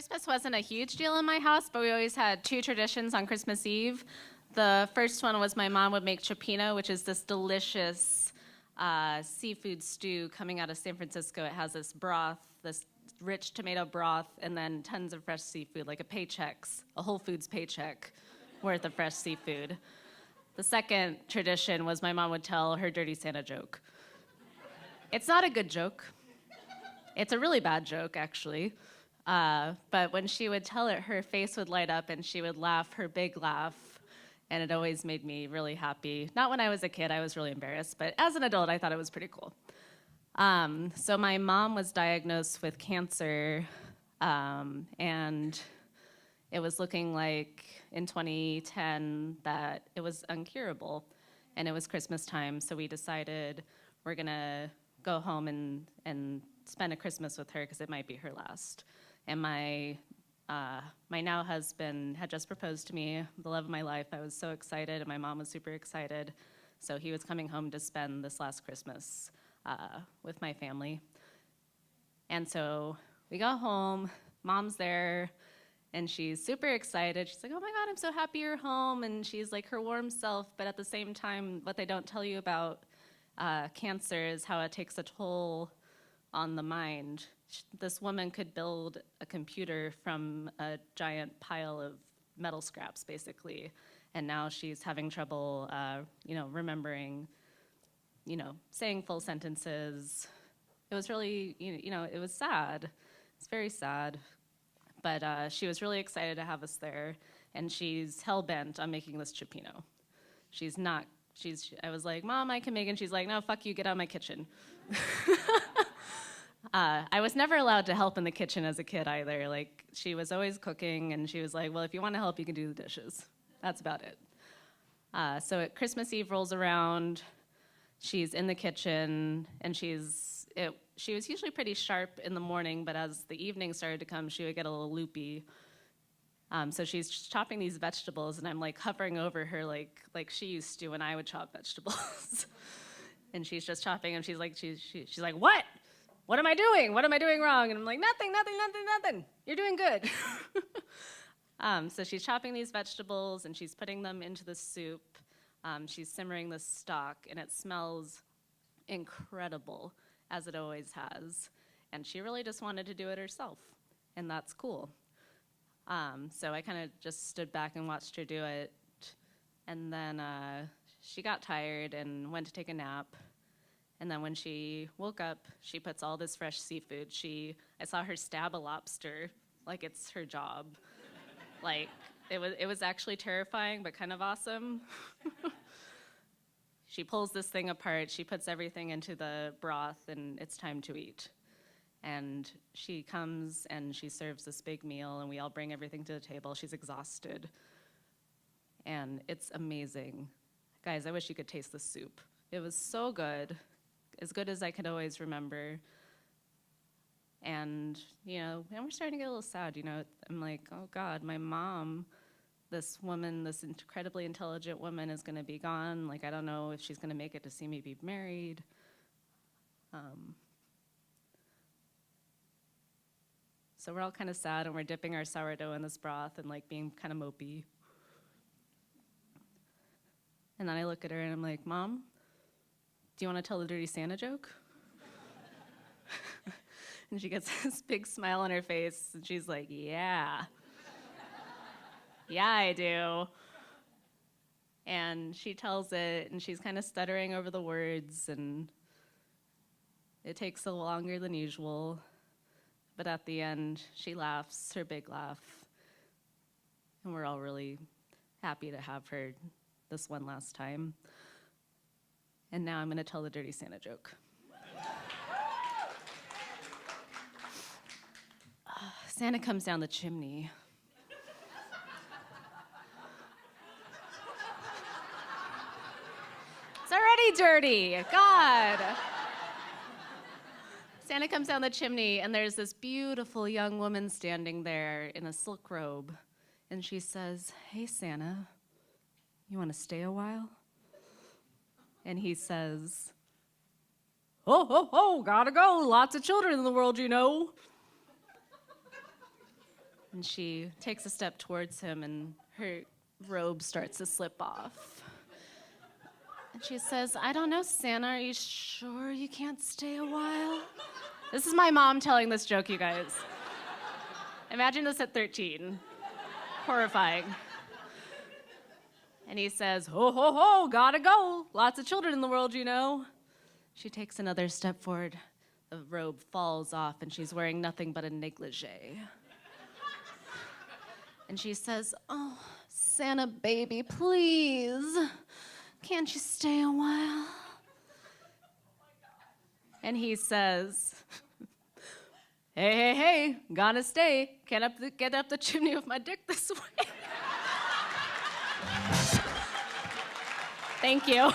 Christmas wasn't a huge deal in my house, but we always had two traditions on Christmas Eve. The first one was my mom would make cioppino, which is this delicious seafood stew coming out of San Francisco. It has this broth, this rich tomato broth, and then tons of fresh seafood, like a Whole Foods paycheck worth of fresh seafood. The second tradition was my mom would tell her dirty Santa joke. It's not a good joke. It's a really bad joke, actually. But when she would tell it, her face would light up and she would laugh her big laugh. And it always made me really happy. Not when I was a kid, I was really embarrassed. But as an adult, I thought it was pretty cool. So my mom was diagnosed with cancer. And it was looking like in 2010 that it was uncurable. And it was Christmas time. So we decided we're going to go home and spend a Christmas with her because it might be her last. And my now husband had just proposed to me, the love of my life. I was so excited, and my mom was super excited. So he was coming home to spend this last Christmas with my family. And so we got home, mom's there, and she's super excited. She's like, oh my God, I'm so happy you're home. And she's like her warm self, but at the same time, what they don't tell you about cancer is how it takes a toll on the mind. This woman could build a computer from a giant pile of metal scraps, basically, and now she's having trouble, remembering, saying full sentences. It was really, it was sad. It's very sad, but she was really excited to have us there, and she's hell-bent on making this cioppino. I was like, Mom, I can make it, and she's like, no, fuck you, get out of my kitchen. I was never allowed to help in the kitchen as a kid either. Like, she was always cooking, and she was like, well, if you want to help, you can do the dishes. That's about it. So at Christmas Eve rolls around, she's in the kitchen, and she was usually pretty sharp in the morning, but as the evening started to come, she would get a little loopy. So she's chopping these vegetables, and I'm like hovering over her like she used to when I would chop vegetables. And she's just chopping, and she's like, what? What am I doing? What am I doing wrong? And I'm like, nothing. You're doing good. So she's chopping these vegetables, and she's putting them into the soup. She's simmering the stock, and it smells incredible, as it always has. And she really just wanted to do it herself, and that's cool. So I kind of just stood back and watched her do it. And then she got tired and went to take a nap. And then when she woke up, she puts all this fresh seafood. I saw her stab a lobster like it's her job. Like, it was actually terrifying, but kind of awesome. She pulls this thing apart, she puts everything into the broth, and it's time to eat. And she comes and she serves this big meal, and we all bring everything to the table. She's exhausted. And it's amazing. Guys, I wish you could taste the soup. It was so good as I could always remember. And, and we're starting to get a little sad, I'm like, oh God, my mom, this woman, this incredibly intelligent woman is gonna be gone. Like, I don't know if she's gonna make it to see me be married. So we're all kind of sad, and we're dipping our sourdough in this broth and like being kind of mopey. And then I look at her and I'm like, Mom, do you want to tell the dirty Santa joke? And she gets this big smile on her face, and she's like, yeah. Yeah, I do. And she tells it, and she's kind of stuttering over the words, and it takes a little longer than usual. But at the end, she laughs, her big laugh. And we're all really happy to have her this one last time. And now I'm going to tell the dirty Santa joke. Santa comes down the chimney. It's already dirty. God. Santa comes down the chimney, and there's this beautiful young woman standing there in a silk robe. And she says, hey, Santa, you want to stay a while? And he says, oh, gotta go. Lots of children in the world, And she takes a step towards him, and her robe starts to slip off. And she says, "I don't know, Santa, are you sure you can't stay a while?" This is my mom telling this joke, you guys. Imagine this at 13. Horrifying. And he says, "Ho, ho, ho, gotta go. Lots of children in the world, you know." She takes another step forward. The robe falls off, and she's wearing nothing but a negligee. And she says, "Oh, Santa baby, please, can't you stay a while?" And he says, "Hey, hey, hey, gotta stay. Can't get up the chimney with my dick this way." Thank you.